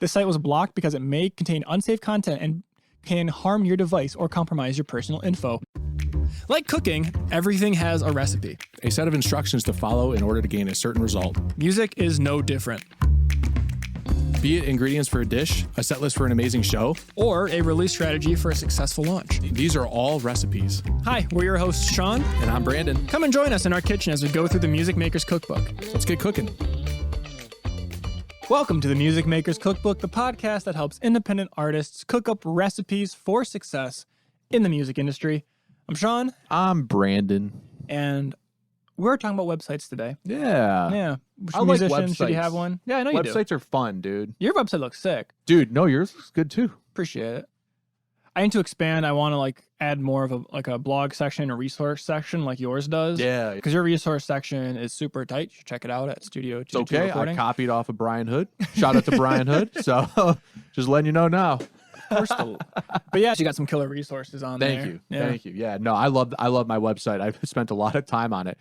This site was blocked because it may contain unsafe content and can harm your device or compromise your personal info. Like cooking, everything has a recipe. A set of instructions to follow in order to gain a certain result. Music is no different. Be it ingredients for a dish, a set list for an amazing show, Or a release strategy for a successful launch. these are all recipes. Hi, we're your hosts, Sean. And I'm Brandon. Come and join us in our kitchen as we go through the Music Maker's Cookbook. Let's get cooking. Welcome to the Music Maker's Cookbook, the podcast that helps independent artists cook up recipes for success in the music industry. I'm Sean, I'm Brandon. and we're talking about websites today. Yeah. Yeah. I like Musician, should you websites. have one? Yeah, I know you do. Websites are fun, dude. Your website looks sick. Dude, no, yours looks good too. Appreciate it. I need to expand. I want to add more of a blog section, a resource section like yours does. Yeah. Because your resource section is super tight. You should check it out at Studio It's 22 okay. Recording. I copied off of Brian Hood. Shout out to Brian Hood. So just letting you know now. But yeah, you got some killer resources on there. Thank you. Yeah. Thank you. Yeah. No, I love my website. I've spent a lot of time on it.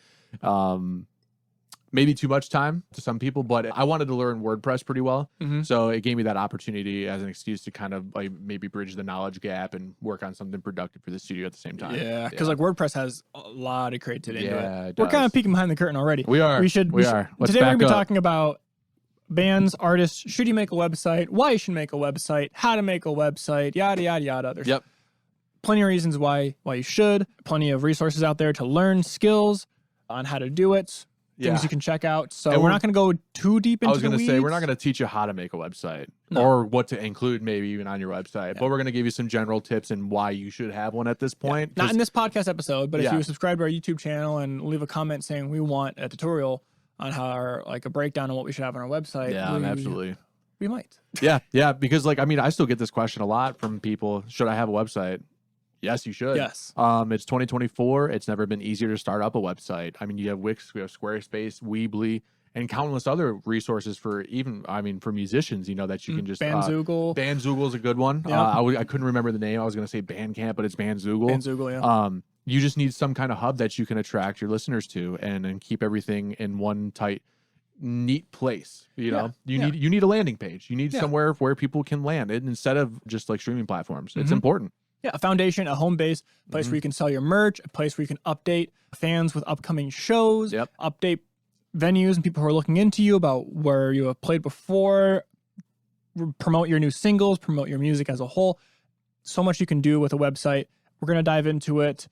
Maybe too much time to some people, but I wanted to learn WordPress pretty well. Mhm. So it gave me that opportunity as an excuse to kind of maybe bridge the knowledge gap and work on something productive for the studio at the same time. Yeah, because WordPress has a lot of creativity into Yeah, it. it We're kind does. of peeking behind the curtain already. We are. We should. Let's today we're back going to be up. talking about bands, artists. Should you make a website? Why you should make a website? How to make a website? Yada yada yada. There's Yep. plenty of reasons why you should. Plenty of resources out there to learn skills on how to do it. Things you can check out. So And we're not going to go too deep into I was the going to say, weeds. we're not going to teach you how to make a website No. or what to include maybe even on your website, but we're going to give you some general tips and why you should have one at this point. Not in this podcast episode, but if Yeah. you subscribe to our YouTube channel and leave a comment saying we want a tutorial on how a breakdown on what we should have on our website. Yeah, absolutely. We might. Yeah, because I still get this question a lot from people. Should I have a website? Yes, you should. Yes. It's 2024. It's never been easier to start up a website. I mean, you have Wix, we have Squarespace, Weebly, and countless other resources for for musicians, that you can just... Bandzoogle. Bandzoogle's a good one. Yep. I couldn't remember the name. I was going to say Bandcamp, but it's Bandzoogle. Bandzoogle, yeah. You just need some kind of hub that you can attract your listeners to and keep everything in one tight, neat place. You need a landing page. You need somewhere where people can land it instead of just like streaming platforms. It's important. Yeah, a foundation, a home base, a place where you can sell your merch, a place where you can update fans with upcoming shows, update venues and people who are looking into you about where you have played before, promote your new singles, promote your music as a whole. So much you can do with a website. We're going to dive into it.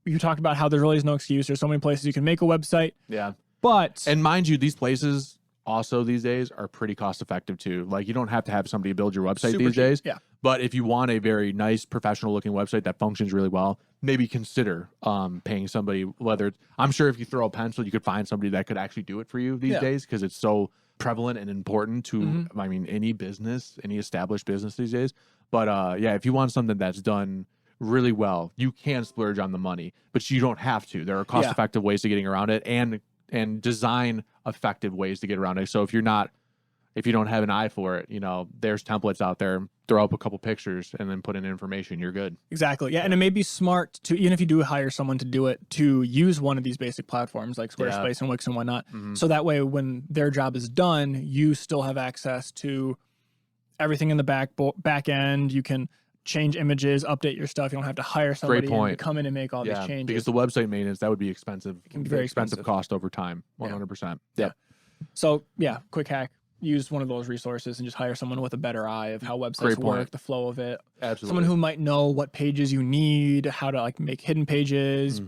You talked about how there really is no excuse. There's so many places you can make a website. Yeah. But... And mind you, these places also these days are pretty cost effective too. Like you don't have to have somebody build your website Super these cheap, days. yeah. But if you want a very nice professional looking website that functions really well, maybe consider paying somebody, I'm sure if you throw a pencil, you could find somebody that could actually do it for you these days because it's so prevalent and important to, any business, any established business these days. But if you want something that's done really well, you can splurge on the money, but you don't have to. There are cost effective ways to getting around it and design effective ways to get around it. So if you don't have an eye for it, there's templates out there, throw up a couple pictures and then put in information, you're good. Exactly. Yeah. And it may be smart to, even if you do hire someone to do it, to use one of these basic platforms like Squarespace and Wix and whatnot. So that way, when their job is done, you still have access to everything in the back end. You can change images, update your stuff. You don't have to hire somebody to come in and make all these changes. Because the website maintenance, that would be expensive. It can be very expensive cost over time. 100%. Yeah. So quick hack. Use one of those resources and just hire someone with a better eye of how websites work, the flow of it. Absolutely. Someone who might know what pages you need, how to make hidden pages,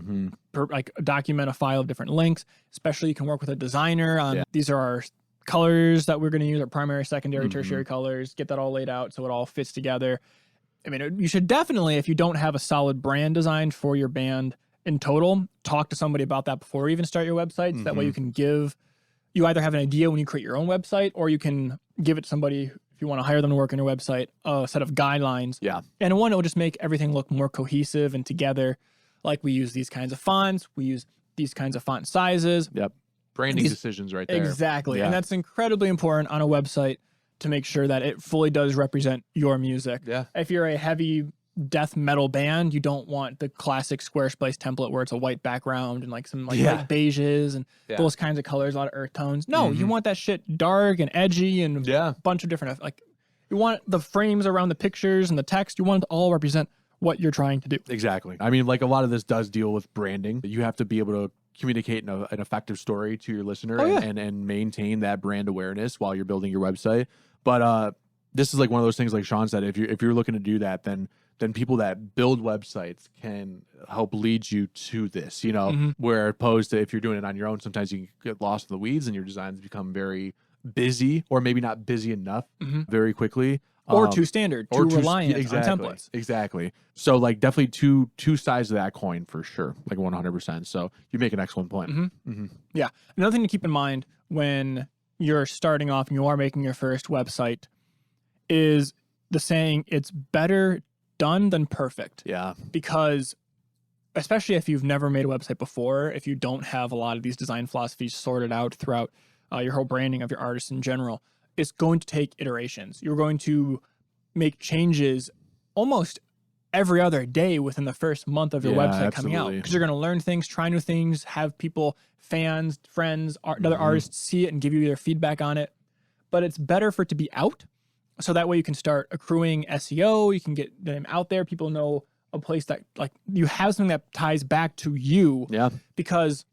document a file of different links. Especially you can work with a designer on these are our colors that we're going to use, our primary, secondary, tertiary colors. Get that all laid out so it all fits together. I mean, you should definitely, if you don't have a solid brand design for your band in total, talk to somebody about that before you even start your website. So that way you either have an idea when you create your own website, or you can give it to somebody, if you want to hire them to work on your website, a set of guidelines. Yeah. And one, it will just make everything look more cohesive and together. Like we use these kinds of fonts, we use these kinds of font sizes. Yep. Branding decisions right there. Exactly. Yeah. And that's incredibly important on a website to make sure that it fully does represent your music. Yeah. If you're a heavy death metal band, you don't want the classic Squarespace template where it's a white background and some light beiges and those kinds of colors, a lot of earth tones. No, you want that shit dark and edgy and a bunch of different You want the frames around the pictures and the text. You want it to all represent what you're trying to do. Exactly. I mean, like a lot of this does deal with branding. You have to be able to communicate an effective story to your listener and maintain that brand awareness while you're building your website. But this is like one of those things, like Sean said, if you're looking to do that, then people that build websites can help lead you to this, you know, where opposed to if you're doing it on your own, sometimes you can get lost in the weeds and your designs become very busy or maybe not busy enough very quickly. Or too standard, too reliant on templates. Exactly. So like definitely two sides of that coin for sure, like 100%. So you make an excellent point. Yeah. Another thing to keep in mind when you're starting off and you are making your first website is the saying, it's better done than perfect. Yeah. Because especially if you've never made a website before, if you don't have a lot of these design philosophies sorted out throughout your whole branding of your artist in general, it's going to take iterations. You're going to make changes almost every other day within the first month of your website coming out, because you're going to learn things, try new things, have people, fans, friends, other artists see it and give you their feedback on it. But it's better for it to be out, so that way you can start accruing SEO. You can get them out there. People know a place that, like, you have something that ties back to you. Yeah. Because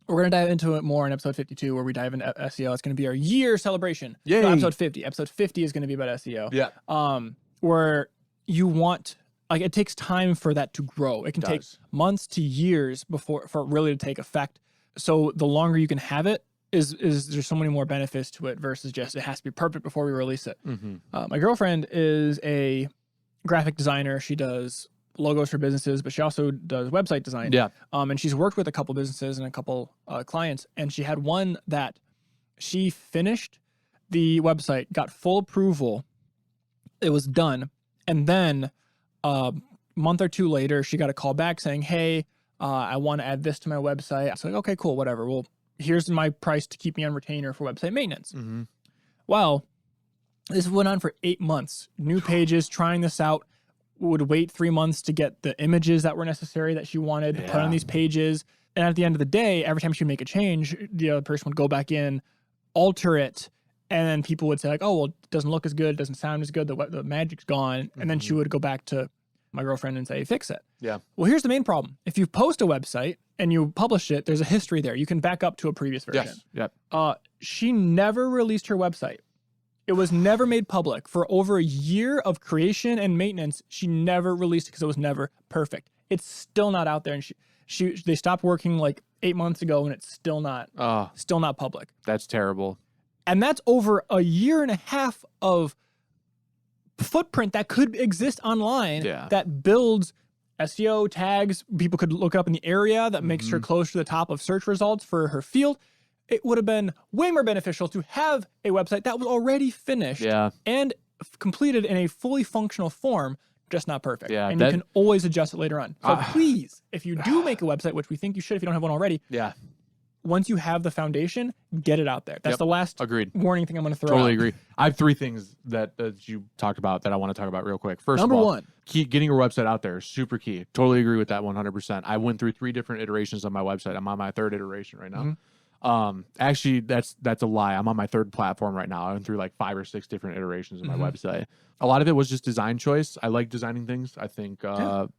we're going to dive into it more in episode 52, where we dive into SEO. It's going to be our year celebration. Yay. No, episode 50. Episode 50 is going to be about SEO. Yeah. Where you want, like, it takes time for that to grow. It can take months to years for it really to take effect. So the longer you can have it, is there's so many more benefits to it versus just it has to be perfect before we release it. My girlfriend is a graphic designer. She does logos for businesses, but she also does website design. Yeah. And she's worked with a couple businesses and a couple clients, and she had one that she finished the website, got full approval, it was done, and then a month or two later, she got a call back saying, hey, I want to add this to my website. I was like, okay, cool, whatever. Well, here's my price to keep me on retainer for website maintenance. Well, this went on for 8 months. New pages, trying this out. Would wait 3 months to get the images that were necessary that she wanted to put on these pages. And at the end of the day, every time she would make a change, the other person would go back in, alter it, and then people would say like, oh, well, it doesn't look as good, it doesn't sound as good, the magic's gone. And then she would go back to my girlfriend and say, fix it. Yeah. Well, here's the main problem. If you post a website and you publish it, there's a history there. You can back up to a previous version. Yes. Yep. She never released her website. It was never made public. For over a year of creation and maintenance, she never released it because it was never perfect. It's still not out there, and they stopped working like 8 months ago, and it's still not public. That's terrible. And that's over a year and a half of footprint that could exist online that builds SEO tags. People could look up in the area that makes her close to the top of search results for her field. It would have been way more beneficial to have a website that was already finished and completed in a fully functional form, just not perfect. Yeah, and you can always adjust it later on. So please, if you do make a website, which we think you should if you don't have one already, once you have the foundation, get it out there. That's the last warning thing I'm going to throw out. Totally agree. I have 3 things that you talked about that I want to talk about real quick. First Number of all, one, getting your website out there is super key. Totally agree with that 100%. I went through 3 different iterations of my website. I'm on my 3rd iteration right now. Actually, that's a lie. I'm on my 3rd platform right now. I went through like 5 or 6 different iterations of my website. A lot of it was just design choice. I like designing things. I think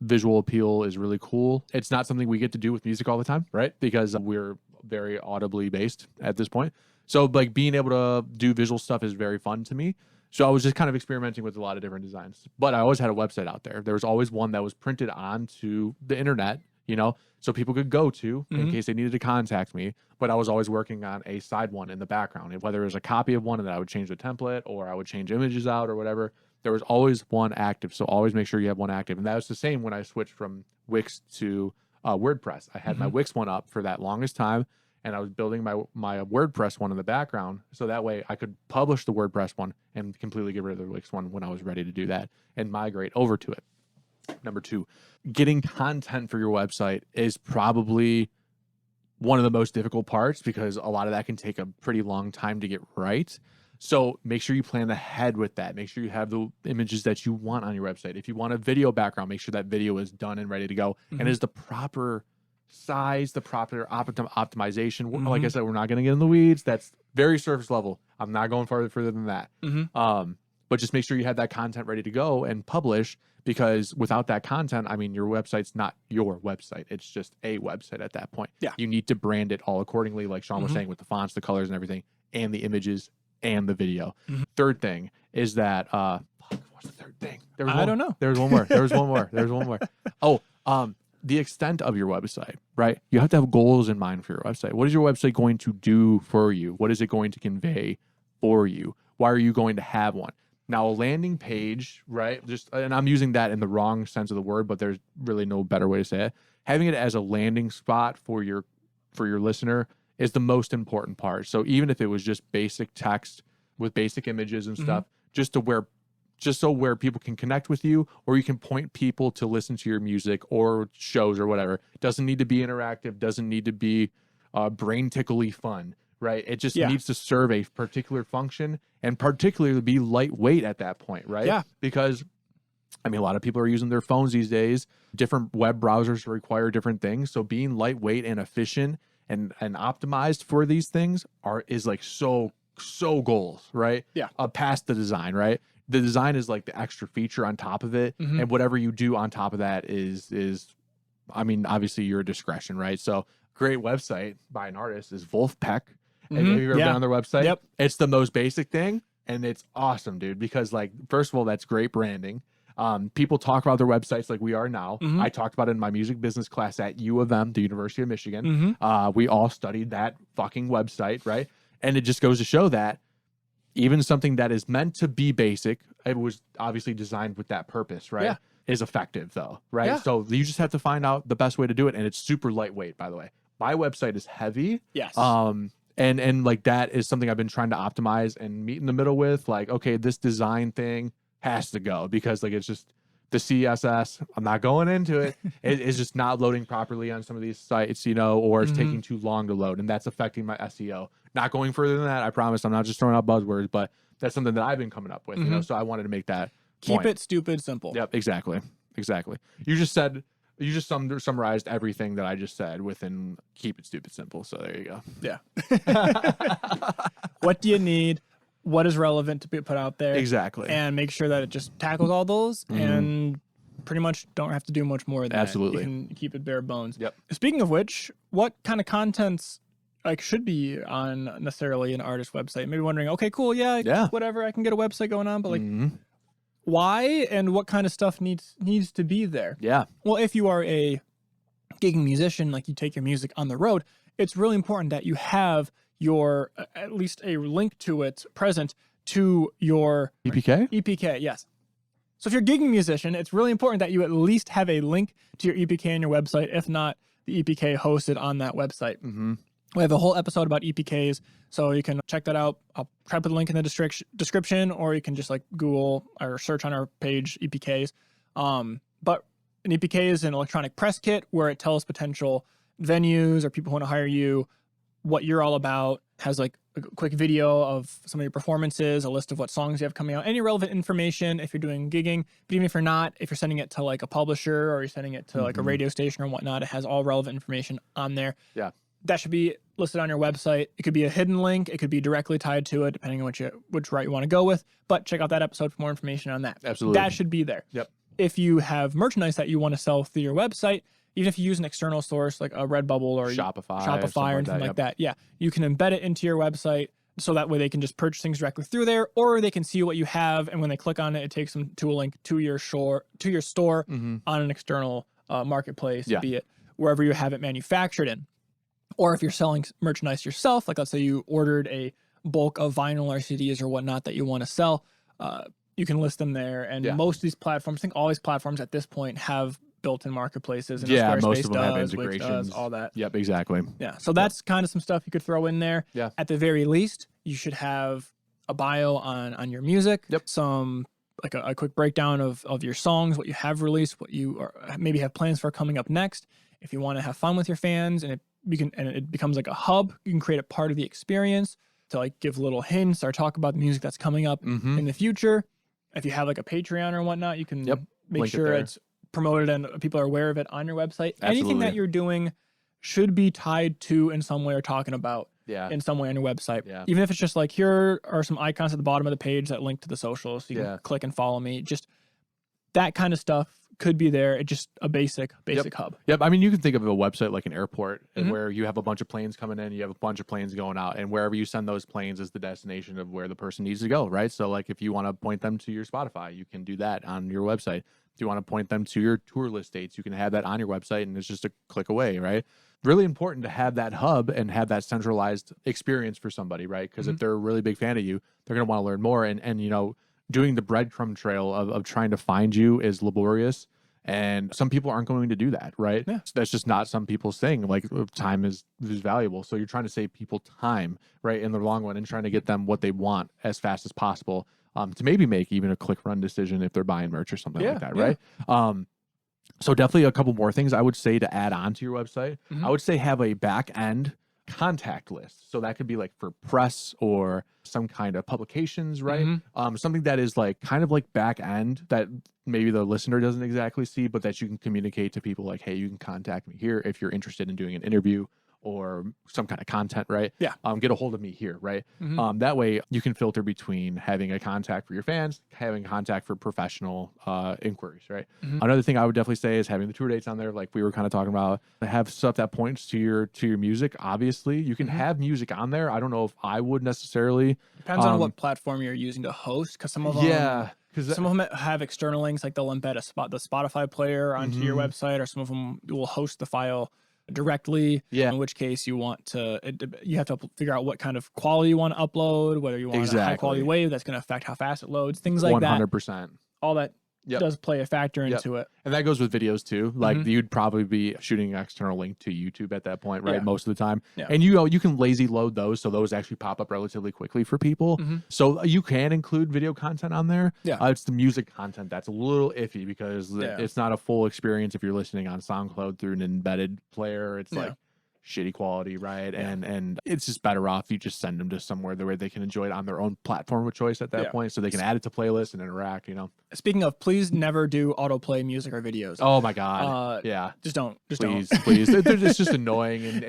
visual appeal is really cool. It's not something we get to do with music all the time, right? Because we're very audibly based at this point. So like being able to do visual stuff is very fun to me. So I was just kind of experimenting with a lot of different designs. But I always had a website out there. There was always one that was printed onto the internet, you know, so people could go to in case they needed to contact me. But I was always working on a side one in the background. And whether it was a copy of one and that I would change the template or I would change images out or whatever, there was always one active. So always make sure you have one active. And that was the same when I switched from Wix to WordPress. I had my Wix one up for that longest time, and I was building my WordPress one in the background. So that way I could publish the WordPress one and completely get rid of the Wix one when I was ready to do that and migrate over to it. Number 2, getting content for your website is probably one of the most difficult parts because a lot of that can take a pretty long time to get right. So make sure you plan ahead with that. Make sure you have the images that you want on your website. If you want a video background, make sure that video is done and ready to go and is the proper size, the proper optimization. Like I said, we're not going to get in the weeds. That's very surface level. I'm not going further than that. but just make sure you have that content ready to go and publish, because without that content, I mean, your website's not your website. It's just a website at that point. Yeah. You need to brand it all accordingly, like Sean was saying, with the fonts, the colors, and everything, and the images and the video. Third thing is that, what's the third thing? I don't know. There's one more. There's one more. There's one more. Oh, the extent of your website, right? You have to have goals in mind for your website. What is your website going to do for you? What is it going to convey for you? Why are you going to have one? Now, a landing page, right? And I'm using that in the wrong sense of the word, but there's really no better way to say it. Having it as a landing spot for your listener is the most important part. So even if it was just basic text with basic images and stuff, just so where people can connect with you, or you can point people to listen to your music or shows or whatever. Doesn't need to be interactive, doesn't need to be brain tickly fun, right? It just needs to serve a particular function, and particularly be lightweight at that point, right? Yeah. Because, I mean, a lot of people are using their phones these days. Different web browsers require different things. So being lightweight and efficient and optimized for these things is like so goals, right? Yeah. Past the design, right? The design is like the extra feature on top of it, and whatever you do on top of that is, I mean, obviously your discretion, right? So, great website by an artist is Wolfpack. Have you ever been on their website? Yep. It's the most basic thing, and it's awesome, dude. Because, like, first of all, that's great branding. People talk about their websites like we are now. I talked about it in my music business class at U of M, the University of Michigan. We all studied that fucking website, right? And it just goes to show that even something that is meant to be basic, it was obviously designed with that purpose, right? Yeah. Is effective though, right? Yeah. So you just have to find out the best way to do it, and it's super lightweight, by the way. My website is heavy. Yes. And like that is something I've been trying to optimize and meet in the middle with. Like, okay, this design thing has to go, because like it's just the CSS. I'm not going into it. It's just not loading properly on some of these sites, or it's taking too long to load, and that's affecting my SEO. Not going further than that, I promise. I'm not just throwing out buzzwords, but that's something that I've been coming up with, so I wanted to make that Keep point. it stupid simple. Yep, exactly. You just summarized everything that I just said within keep it stupid simple. So there you go. Yeah. What do you need? What is relevant to be put out there? Exactly. And make sure that it just tackles all those and pretty much don't have to do much more than Absolutely. that. You can keep it bare bones. Yep. Speaking of which, what kind of contents should be on necessarily an artist website? Maybe wondering, okay, cool, yeah, whatever, I can get a website going on, but like why and what kind of stuff needs to be there? Yeah. Well, if you are a gigging musician, like you take your music on the road, it's really important that you have your at least a link to it present to your EPK? EPK, yes. So if you're a gigging musician, it's really important that you at least have a link to your EPK on your website, if not the EPK hosted on that website. We have a whole episode about EPKs, so you can check that out. I'll try to put the link in the description, or you can just like Google or search on our page EPKs. But an EPK is an electronic press kit where it tells potential venues or people who want to hire you what you're all about. Has like a quick video of some of your performances, a list of what songs you have coming out, any relevant information if you're doing gigging. But even if you're not, if you're sending it to like a publisher or you're sending it to like a radio station or whatnot, it has all relevant information on there. Yeah. That should be listed on your website. It could be a hidden link. It could be directly tied to it, depending on which route you want to go with. But check out that episode for more information on that. Absolutely. That should be there. Yep. If you have merchandise that you want to sell through your website, even if you use an external source like a Redbubble or Shopify or anything like that, yeah, you can embed it into your website so that way they can just purchase things directly through there, or they can see what you have, and when they click on it, it takes them to a link to your store on an external marketplace, be it wherever you have it manufactured in. Or if you're selling merchandise yourself, like let's say you ordered a bulk of vinyl or CDs or whatnot that you want to sell, you can list them there. And most of these platforms, I think all these platforms at this point have built-in marketplaces. And Squarespace most of them have integrations. all that. Yep, exactly. Yeah, so that's kind of some stuff you could throw in there. Yeah. At the very least, you should have a bio on your music. Yep. Some like a quick breakdown of your songs, what you have released, what you maybe have plans for coming up next. If you want to have fun with your fans and it becomes like a hub, you can create a part of the experience to like give little hints or talk about the music that's coming up in the future. If you have like a Patreon or whatnot, you can make sure it's promoted and people are aware of it on your website. Absolutely. Anything that you're doing should be tied to in some way or talking about in some way on your website. Yeah. Even if it's just like, here are some icons at the bottom of the page that link to the socials, so you can click and follow me. Just that kind of stuff could be there. It's just a basic hub. Yep. I mean, you can think of a website like an airport where you have a bunch of planes coming in, you have a bunch of planes going out, and wherever you send those planes is the destination of where the person needs to go, right? So like if you want to point them to your Spotify, you can do that on your website. If you want to point them to your tour list dates, you can have that on your website, and it's just a click away, right? Really important to have that hub and have that centralized experience for somebody, right? Because if they're a really big fan of you, they're going to want to learn more. And you know, doing the breadcrumb trail of trying to find you is laborious. And some people aren't going to do that, right? Yeah. So that's just not some people's thing. Like time is valuable. So you're trying to save people time, right, in the long run, and trying to get them what they want as fast as possible, to maybe make even a click run decision if they're buying merch or something like that, right? So definitely a couple more things I would say to add on to your website. I would say have a back end contact list. So that could be like for press or some kind of publications, right? Something that is like kind of like back end that maybe the listener doesn't exactly see, but that you can communicate to people like, hey, you can contact me here if you're interested in doing an interview or some kind of content, right? Yeah. Get a hold of me here, right? That way you can filter between having a contact for your fans, having contact for professional inquiries, right? Another thing I would definitely say is having the tour dates on there, like we were kind of talking about. Have stuff that points to your music. Obviously, you can have music on there. I don't know if I would necessarily. Depends on what platform you're using to host, because some of them, some of them have external links, like they'll embed the Spotify player onto your website, or some of them will host the file directly, in which case you want to, you have to figure out what kind of quality you want to upload, whether you want a high quality wave that's going to affect how fast it loads, things like 100%. All that does play a factor into it. And that goes with videos too. Like you'd probably be shooting an external link to YouTube at that point, right? Most of the time. And you can lazy load those, so those actually pop up relatively quickly for people. So you can include video content on there. It's the music content that's a little iffy because it's not a full experience if you're listening on SoundCloud through an embedded player. It's like shitty quality, right? And it's just better off you just send them to somewhere where they can enjoy it on their own platform of choice at that point, so they can add it to playlists and interact, you know. Speaking of, please never do autoplay music or videos. Oh my god. Just don't. Please. It's just annoying in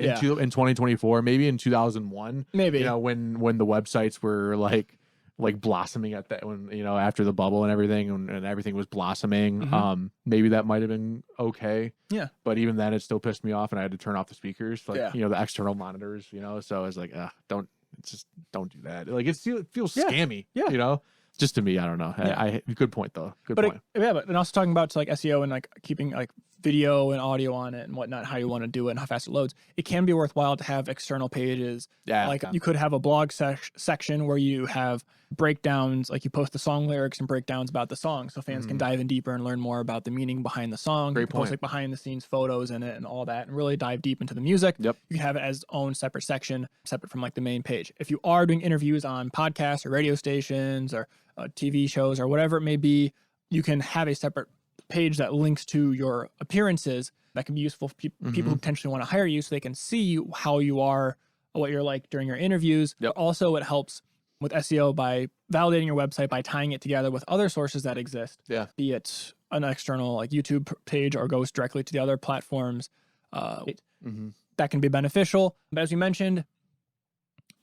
2024, maybe in 2001, maybe, you know, when the websites were like blossoming at that, when, you know, after the bubble and everything, and everything was blossoming. Maybe that might have been okay. Yeah. But even then it still pissed me off, and I had to turn off the speakers, like, you know, the external monitors, you know. So I was like, don't do that. Like it feels scammy. Yeah. You know? Just to me, I don't know. Good point though. Good point. But also talking about like SEO and like keeping like video and audio on it and whatnot, how you want to do it and how fast it loads. It can be worthwhile to have external pages. You could have a blog section where you have breakdowns, like you post the song lyrics and breakdowns about the song, so fans can dive in deeper and learn more about the meaning behind the song. Great point. Post like behind the scenes photos in it and all that, and really dive deep into the music. You can have it as own separate section, separate from like the main page. If you are doing interviews on podcasts or radio stations or TV shows or whatever it may be, you can have a separate page that links to your appearances that can be useful for people who potentially want to hire you, so they can see how you are, what you're like during your interviews. But also it helps with SEO by validating your website by tying it together with other sources that exist. Be it an external like YouTube page or goes directly to the other platforms. That can be beneficial. But as we mentioned,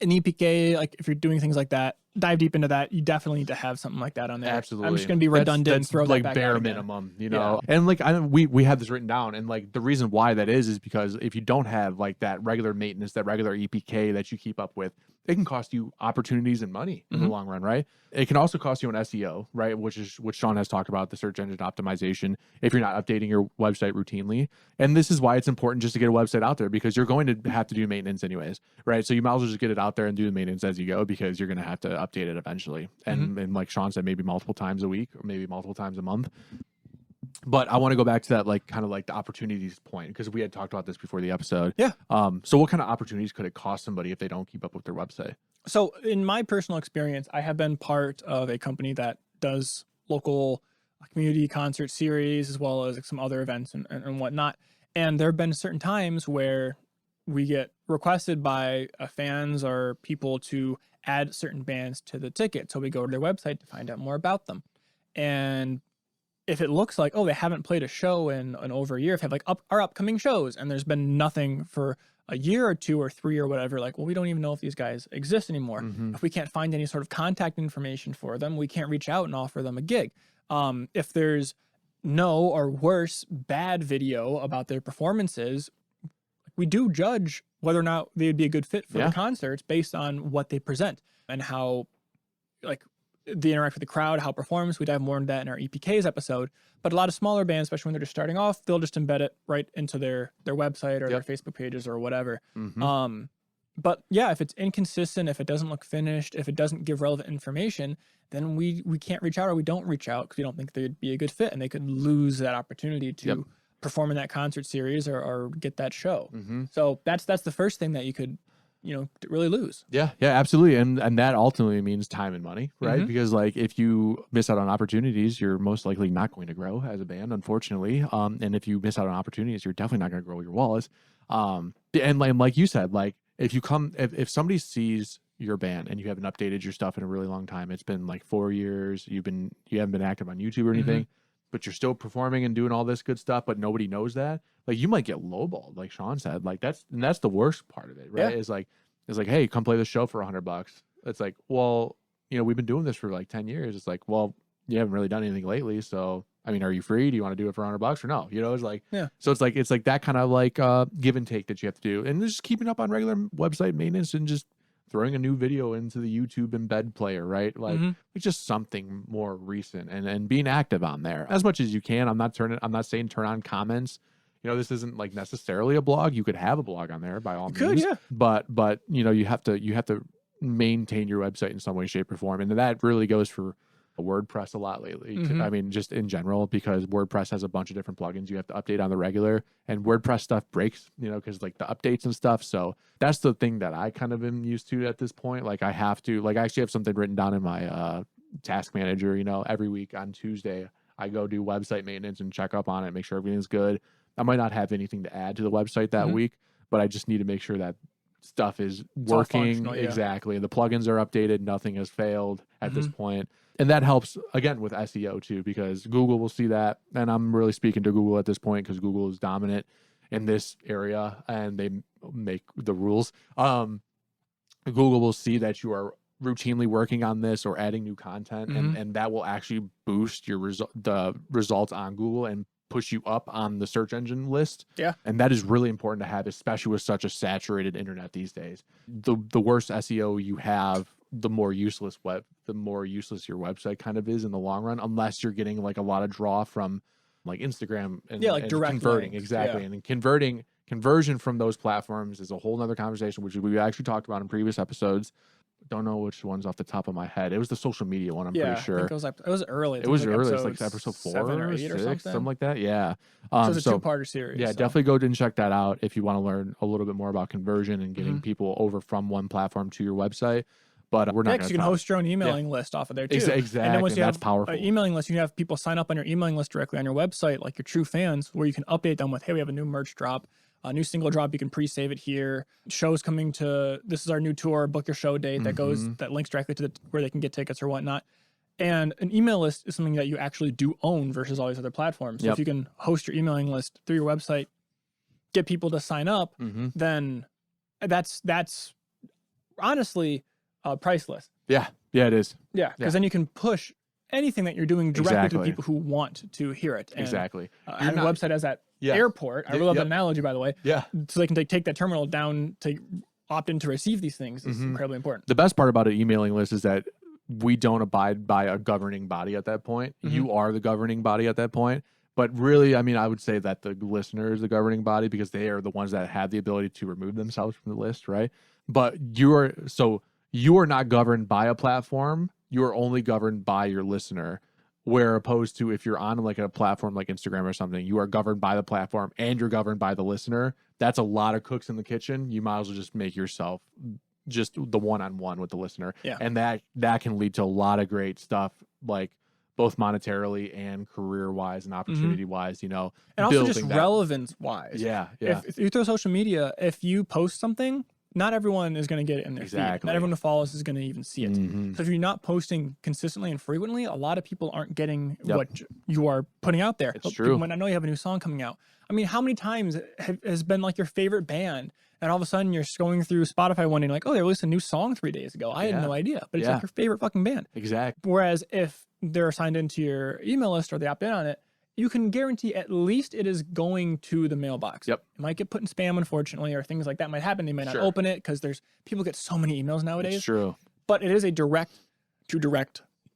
an EPK, like if you're doing things like that, dive deep into that. You definitely need to have something like that on there. Absolutely. I'm just going to be redundant and throw like that back bare out minimum, you know. And like we have this written down, and like the reason why that is because if you don't have like that regular maintenance, that regular EPK that you keep up with, it can cost you opportunities and money in the long run, right? It can also cost you an SEO, right? Which is what Sean has talked about, the search engine optimization, if you're not updating your website routinely. And this is why it's important just to get a website out there, because you're going to have to do maintenance anyways, right? So you might as well just get it out there and do the maintenance as you go, because you're going to have to update it eventually. And like Sean said, maybe multiple times a week or maybe multiple times a month. But I want to go back to that, like kind of like the opportunities point, because we had talked about this before the episode. So what kind of opportunities could it cost somebody if they don't keep up with their website? So in my personal experience, I have been part of a company that does local community concert series, as well as some other events and whatnot. And there have been certain times where we get requested by fans or people to add certain bands to the ticket. So we go to their website to find out more about them. And if it looks like, oh, they haven't played a show in over a year, if they have like our upcoming shows, and there's been nothing for a year or 2 or 3 or whatever, like, well, we don't even know if these guys exist anymore. If we can't find any sort of contact information for them, we can't reach out and offer them a gig. If there's no, or worse, bad video about their performances, we do judge whether or not they would be a good fit for the concerts based on what they present and how, like, they interact with the crowd, how it performs. We dive more into that in our EPKs episode. But a lot of smaller bands, especially when they're just starting off, they'll just embed it right into their website or their Facebook pages or whatever. But yeah, if it's inconsistent, if it doesn't look finished, if it doesn't give relevant information, then we can't reach out, or we don't reach out because we don't think they'd be a good fit, and they could lose that opportunity to perform in that concert series or get that show. So that's the first thing that you could, really lose. Yeah, absolutely. And that ultimately means time and money, right? Because like if you miss out on opportunities, you're most likely not going to grow as a band, unfortunately. And if you miss out on opportunities, you're definitely not going to grow your wallets. And like you said, like if somebody sees your band and you haven't updated your stuff in a really long time, it's been like 4 years, you haven't been active on YouTube or anything, but you're still performing and doing all this good stuff, but nobody knows that, like you might get lowballed, like Sean said. Like that's the worst part of it, right? Is like, hey, come play the show for $100. It's like, well, we've been doing this for like 10 years. It's like, well, you haven't really done anything lately, so I mean, are you free? Do you want to do it for $100 or no? It's like, so it's like that kind of like give and take that you have to do, and just keeping up on regular website maintenance and just throwing a new video into the YouTube embed player, right? Like it's just something more recent and being active on there as much as you can. I'm not saying turn on comments. This isn't like necessarily a blog. You could have a blog on there by all means. But you have to maintain your website in some way, shape, or form, and that really goes for WordPress a lot lately. I mean, just in general, because WordPress has a bunch of different plugins you have to update on the regular, and WordPress stuff breaks, because like the updates and stuff. So that's the thing that I kind of am used to at this point. Like I actually have something written down in my task manager. Every week on Tuesday, I go do website maintenance and check up on it, make sure everything's good. I might not have anything to add to the website that week, but I just need to make sure that stuff is working exactly. And the plugins are updated. Nothing has failed at this point. And that helps, again, with SEO too, because Google will see that. And I'm really speaking to Google at this point because Google is dominant in this area and they make the rules. Google will see that you are routinely working on this or adding new content, and that will actually boost your the results on Google and push you up on the search engine list. And that is really important to have, especially with such a saturated internet these days. The worse SEO you have, the more useless your website kind of is in the long run, unless you're getting like a lot of draw from like Instagram and direct converting links. And conversion from those platforms is a whole nother conversation, which we actually talked about in previous episodes. Don't know which one's off the top of my head. It was the social media one, I'm pretty sure. I think it was early. It was early. It's like episode 4 or 8 or 6, something like that. Yeah. So it's a two-parter series. Yeah, definitely go and check that out if you want to learn a little bit more about conversion and getting people over from one platform to your website. But we're not going to. You can host your own emailing list off of there too. Exactly. And then once you that's have powerful. An emailing list, you can have people sign up on your emailing list directly on your website, like your true fans, where you can update them with, hey, we have a new merch drop. A new single drop, you can pre-save it here. Shows coming to, this is our new tour, book your show date, that links directly to where they can get tickets or whatnot. And an email list is something that you actually do own versus all these other platforms. So if you can host your emailing list through your website, get people to sign up, then that's honestly priceless. Yeah, it is. Yeah, because then you can push anything that you're doing directly to people who want to hear it. And, having a website as that airport. I really love that analogy, by the way. So they can take that terminal down to opt in to receive these things is incredibly important. The best part about an emailing list is that we don't abide by a governing body at that point. You are the governing body at that point. But really, I mean, I would say that the listener is the governing body because they are the ones that have the ability to remove themselves from the list, right? But you are not governed by a platform. You are only governed by your listener. Where opposed to if you're on like a platform like Instagram or something, you are governed by the platform and you're governed by the listener. That's a lot of cooks in the kitchen. You might as well just make yourself just the one-on-one with the listener. And that can lead to a lot of great stuff, like both monetarily and career-wise and opportunity-wise, And also just relevance-wise. Yeah. If you throw social media, if you post something, not everyone is going to get it in their feed. Not everyone who follows is going to even see it. So if you're not posting consistently and frequently, a lot of people aren't getting what you are putting out there. It's true. People might not know you have a new song coming out. I mean, how many times has been like your favorite band, and all of a sudden you're going through Spotify one day and like, oh, they released a new song 3 days ago. I had no idea, but it's like your favorite fucking band. Exactly. Whereas if they're signed into your email list or they opt in on it, you can guarantee at least it is going to the mailbox. It might get put in spam, unfortunately, or things like that might happen. They might not open it because people get so many emails nowadays. It's true. But it is a direct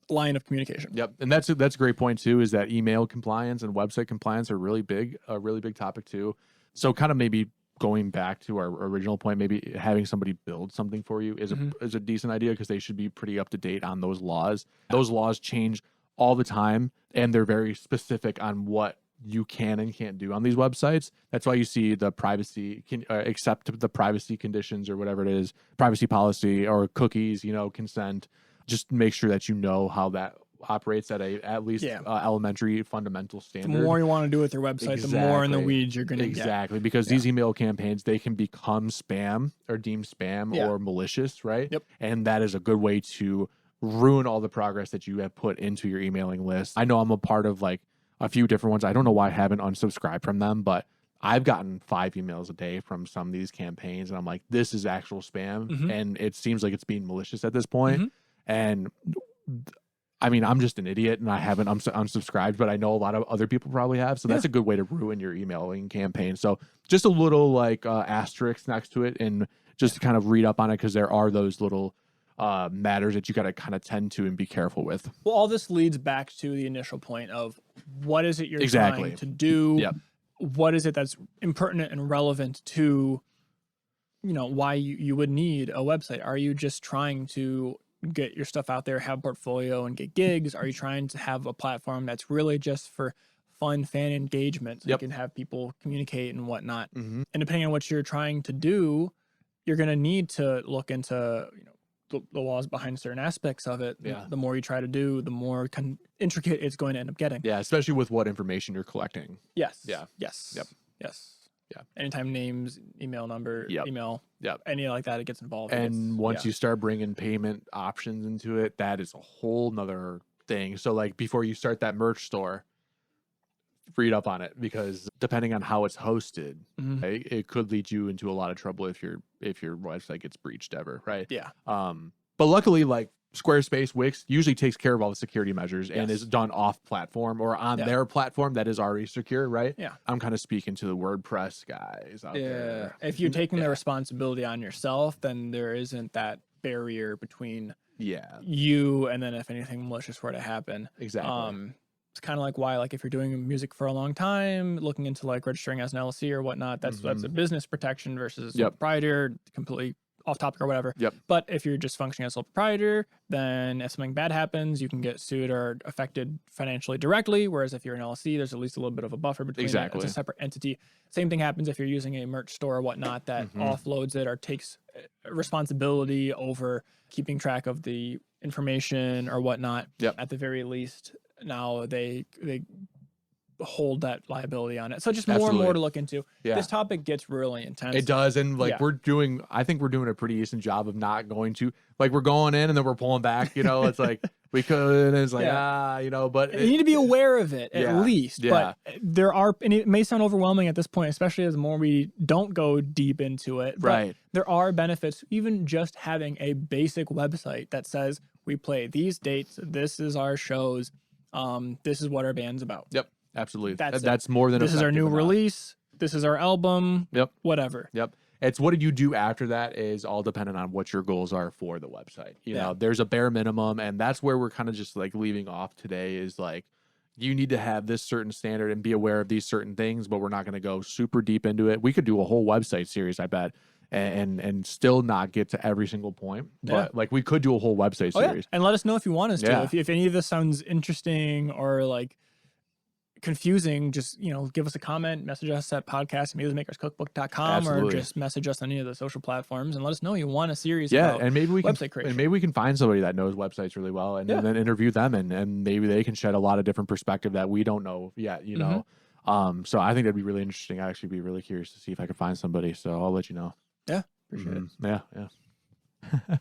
line of communication. And that's a great point too, is that email compliance and website compliance are a really big topic too. So kind of maybe going back to our original point, maybe having somebody build something for you is a decent idea, because they should be pretty up to date on those laws. Those laws change all the time, and they're very specific on what you can and can't do on these websites. That's why you see the privacy accept the privacy conditions or whatever it is, privacy policy or cookies, consent. Just make sure that you know how that operates at least elementary fundamental standard. The more you want to do with your website, the more in the weeds you're going to get. Because these email campaigns, they can become spam or deemed spam or malicious, right? And that is a good way to ruin all the progress that you have put into your emailing list. I know I'm a part of like a few different ones. I don't know why I haven't unsubscribed from them, but I've gotten 5 emails a day from some of these campaigns, and I'm like, this is actual spam, and it seems like it's being malicious at this point. And I mean, I'm just an idiot and I haven't unsubscribed, but I know a lot of other people probably have. So that's a good way to ruin your emailing campaign. So just a little like asterisk next to it, and just to kind of read up on it, because there are those little matters that you got to kind of tend to and be careful with. Well, all this leads back to the initial point of what is it you're trying to do? What is it that's impertinent and relevant to, why you would need a website? Are you just trying to get your stuff out there, have a portfolio and get gigs? Are you trying to have a platform that's really just for fun fan engagement, so you can have people communicate and whatnot? And depending on what you're trying to do, you're going to need to look into, the laws behind certain aspects of it. The more you try to do, the more intricate it's going to end up getting. Especially with what information you're collecting. Yes. Anytime names, email number, email, any like that, it gets involved. And once you start bringing payment options into it, that is a whole nother thing. So like before you start that merch store, read up on it, because depending on how it's hosted, right, it could lead you into a lot of trouble if your website gets breached ever, right? But luckily, like Squarespace, Wix usually takes care of all the security measures and is done off platform or on their platform that is already secure, right? I'm kind of speaking to the WordPress guys out there. If you're taking the responsibility on yourself, then there isn't that barrier between you and then if anything malicious were to happen. It's kind of like why, like if you're doing music for a long time, looking into like registering as an LLC or whatnot, that's a business protection versus a proprietor, completely off topic or whatever. But if you're just functioning as a sole proprietor, then if something bad happens, you can get sued or affected financially directly. Whereas if you're an LLC, there's at least a little bit of a buffer between it. It's a separate entity. Same thing happens if you're using a merch store or whatnot that offloads it or takes responsibility over keeping track of the information or whatnot. At the very least, now they hold that liability on it. So just more and more to look into. This topic gets really intense. It does. And like I think we're doing a pretty decent job of not going to, like we're going in and then we're pulling back, it's like we could, and it's like, but you need to be aware of it at least. But there are, and it may sound overwhelming at this point, especially as the more we don't go deep into it. But there are benefits, even just having a basic website that says we play these dates, this is our shows, this is what our band's about. Absolutely. That's more than this is our new release. This is our album. Whatever. It's what did you do after that is all dependent on what your goals are for the website. You know, there's a bare minimum, and that's where we're kind of just like leaving off today is like, you need to have this certain standard and be aware of these certain things, but we're not going to go super deep into it. We could do a whole website series, I bet, and still not get to every single point. But like we could do a whole website series. And let us know if you want us to. If any of this sounds interesting or like confusing, just give us a comment, message us at podcast@musicmakerscookbook.com or just message us on any of the social platforms and let us know you want a series about and maybe we website creation. And maybe we can find somebody that knows websites really well and then interview them and maybe they can shed a lot of different perspective that we don't know yet, know. So I think that'd be really interesting. I'd actually be really curious to see if I could find somebody, so I'll let you know. Appreciate it. Yeah. But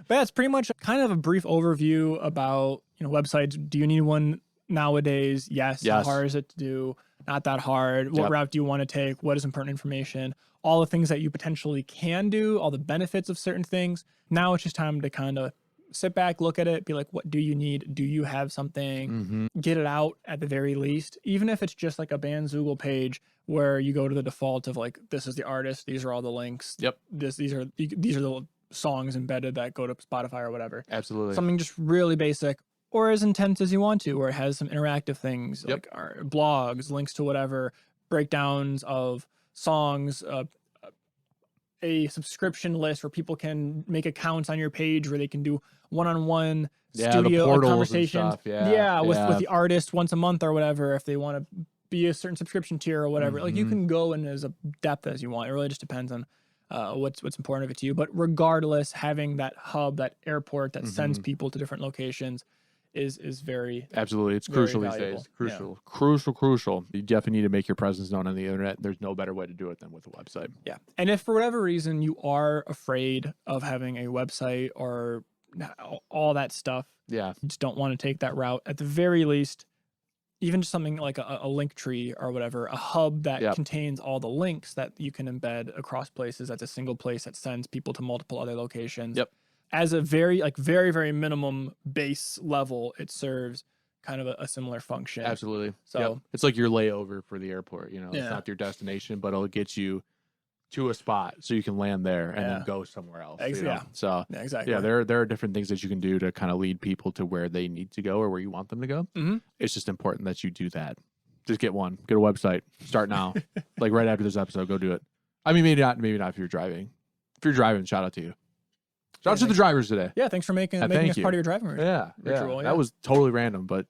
that's pretty much kind of a brief overview about, websites. Do you need one nowadays? Yes. How hard is it to do? Not that hard. What route do you want to take? What is important information? All the things that you potentially can do, all the benefits of certain things. Now it's just time to kind of sit back, look at it, be like, what do you need? Do you have something? Get it out at the very least. Even if it's just like a Bandzoogle page where you go to the default of like, this is the artist, these are all the links. Yep. These are the songs embedded that go to Spotify or whatever. Absolutely. Something just really basic, or as intense as you want to, where it has some interactive things like our blogs, links to whatever, breakdowns of songs, a subscription list where people can make accounts on your page where they can do one-on-one studio conversations. With the artist once a month or whatever, if they want to be a certain subscription tier or whatever. Like you can go in as a depth as you want. It really just depends on what's important of it to you. But regardless, having that hub, that airport that sends people to different locations is very absolutely. It's crucial these days. Crucial. You definitely need to make your presence known on the internet. There's no better way to do it than with a website. Yeah. And if for whatever reason you are afraid of having a website or all that stuff, you just don't want to take that route, at the very least, even just something like a link tree or whatever, a hub that contains all the links that you can embed across places. That's a single place that sends people to multiple other locations. As a very, very minimum base level, it serves kind of a similar function. Absolutely. So it's like your layover for the airport. It's not your destination, but it'll get you to a spot so you can land there and then go somewhere else. So exactly. Yeah, there are different things that you can do to kind of lead people to where they need to go or where you want them to go. It's just important that you do that. Just get a website. Start now. Like right after this episode, go do it. I mean, maybe not if you're driving. If you're driving, shout out to you. Shout out to the drivers today. Yeah, thanks for making us part of your driving ritual. That was totally random, but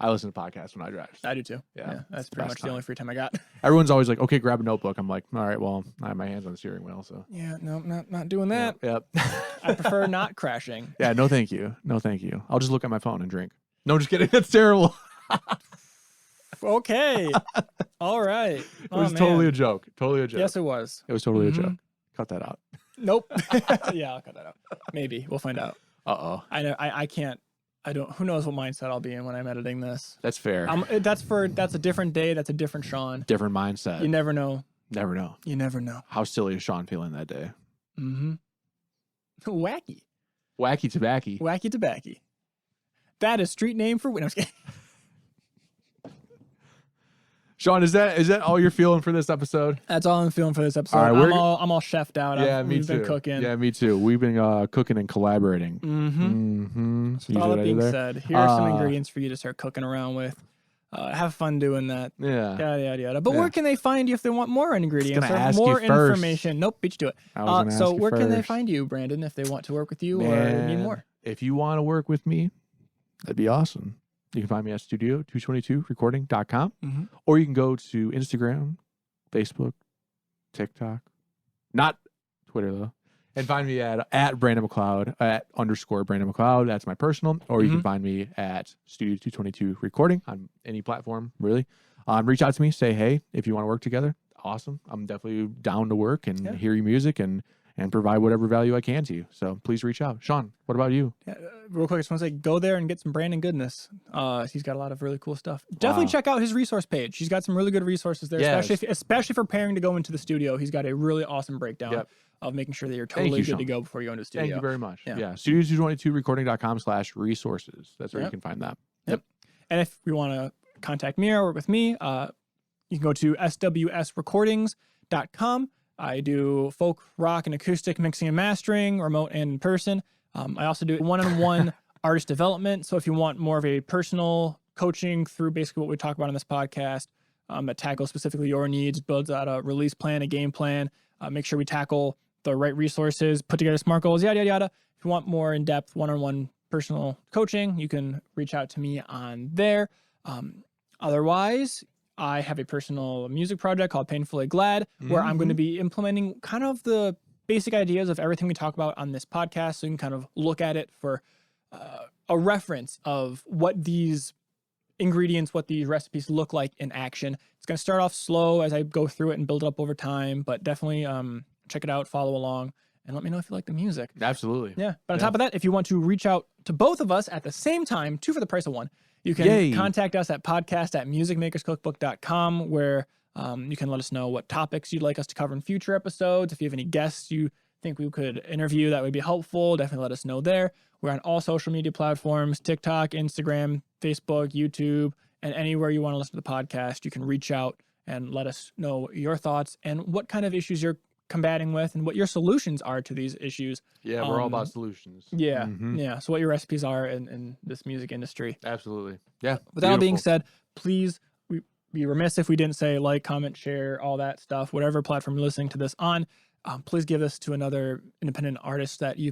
I listen to podcasts when I drive. I do too. Yeah, that's pretty much the only free time I got. Everyone's always like, okay, grab a notebook. I'm like, all right, well, I have my hands on the steering wheel, so. Yeah, no, not doing that. Yep. I prefer not crashing. Yeah, no thank you. No thank you. I'll just look at my phone and drink. No, just kidding. That's terrible. Okay. All right. It was totally a joke. Yes, it was. It was totally a joke. Cut that out. Nope. Yeah, I'll cut that out. Maybe. We'll find out. I know. I can't. Who knows what mindset I'll be in when I'm editing this. That's fair. That's a different day. That's a different Sean. Different mindset. You never know. You never know. How silly is Sean feeling that day? Wacky. Wacky tobacco. Wacky tobacco. That is street name for Windows. Sean, is that all you're feeling for this episode? That's all I'm feeling for this episode. All right, I'm all chefed out. Yeah, we've been cooking. Yeah, me too. We've been cooking and collaborating. So all that being said, here are some ingredients for you to start cooking around with. Have fun doing that. Yeah. Yada, yada. But where can they find you if they want more ingredients or more information? Nope, beat you to it. So where can they find you, Brandon, if they want to work with you or need more? If you want to work with me, that'd be awesome. You can find me at studio222recording.com, or you can go to Instagram, Facebook, TikTok, not Twitter though, and find me at Brandon McLeod, @ Brandon McLeod. That's my personal. Or you can find me at Studio222Recording on any platform, really. Reach out to me, say hey if you want to work together. Awesome. I'm definitely down to work and hear your music and provide whatever value I can to you. So please reach out. Sean, what about you? Yeah, real quick, I just want to say, go there and get some Brandon goodness. He's got a lot of really cool stuff. Definitely check out his resource page. He's got some really good resources there, especially for preparing to go into the studio. He's got a really awesome breakdown of making sure that you're totally good to go before you go into the studio. Thank you very much. Yeah. Studio222recording.com/resources. That's where you can find that. Yep. And if you want to contact me or work with me, you can go to swsrecordings.com. I do folk, rock, and acoustic mixing and mastering, remote and in person. I also do one-on-one artist development. So if you want more of a personal coaching through basically what we talk about on this podcast, that tackles specifically your needs, builds out a release plan, a game plan, make sure we tackle the right resources, put together SMART goals, yada, yada, yada. If you want more in-depth one-on-one personal coaching, you can reach out to me on there. Otherwise, I have a personal music project called Painfully Glad, where I'm going to be implementing kind of the basic ideas of everything we talk about on this podcast. So you can kind of look at it for a reference of what these ingredients, what these recipes look like in action. It's going to start off slow as I go through it and build it up over time, but definitely check it out, follow along, and let me know if you like the music. Absolutely. Yeah. But on top of that, if you want to reach out to both of us at the same time, 2 for the price of 1, you can contact us at podcast@musicmakerscookbook.com, where you can let us know what topics you'd like us to cover in future episodes. If you have any guests you think we could interview that would be helpful, definitely let us know there. We're on all social media platforms, TikTok, Instagram, Facebook, YouTube, and anywhere you want to listen to the podcast, you can reach out and let us know your thoughts and what kind of issues you're combating with and what your solutions are to these issues. Yeah, we're all about solutions. Yeah. Yeah. So what your recipes are in this music industry. Absolutely. Yeah. With that all being said, please, we'd be remiss if we didn't say like, comment, share, all that stuff, whatever platform you're listening to this on. Please give this to another independent artist that you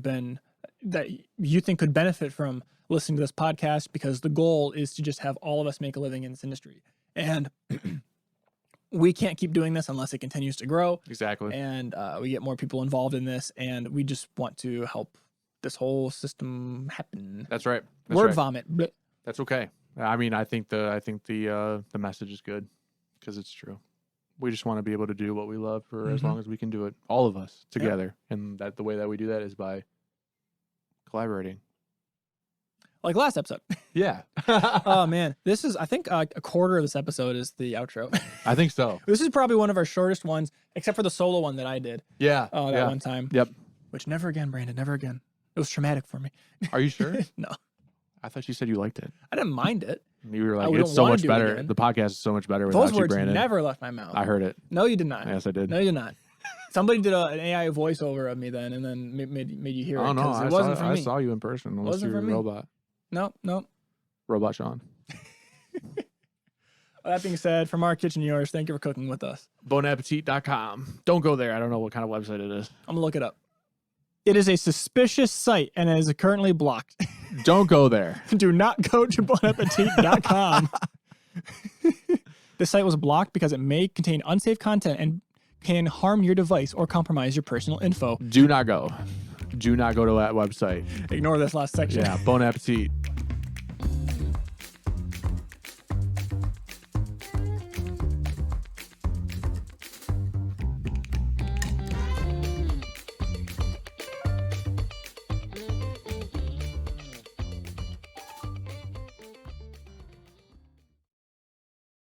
think could benefit from listening to this podcast, because the goal is to just have all of us make a living in this industry. And we can't keep doing this unless it continues to grow. Exactly. And we get more people involved in this, and we just want to help this whole system happen. That's right. Word vomit. Blech. That's okay. I mean, I think the message is good because it's true. We just want to be able to do what we love for as long as we can do it, all of us together. Yep. And that the way that we do that is by collaborating. Like last episode. Yeah. Oh man, this is, I think a quarter of this episode is the outro. I think so. This is probably one of our shortest ones, except for the solo one that I did. Yeah. That one time. Yep. Which never again, Brandon, never again. It was traumatic for me. Are you sure? No. I thought you said you liked it. I didn't mind it. You were like, it's so much better. The podcast is so much better without Those you, words Brandon. never left my mouth. I heard it. No, you did not. Yes, I did. No, you did not. Somebody did an AI voiceover of me then, and then made you hear it. Oh, no. It wasn't for me. I saw you in person. Unless you were a robot. No. Robot Sean. That being said, from our kitchen to yours, thank you for cooking with us. Bonappetit.com. Don't go there. I don't know what kind of website it is. I'm going to look it up. It is a suspicious site and it is currently blocked. Don't go there. Do not go to bonappetit.com. This site was blocked because it may contain unsafe content and can harm your device or compromise your personal info. Do not go. Do not go to that website. Ignore this last section. Yeah, Bon Appetit.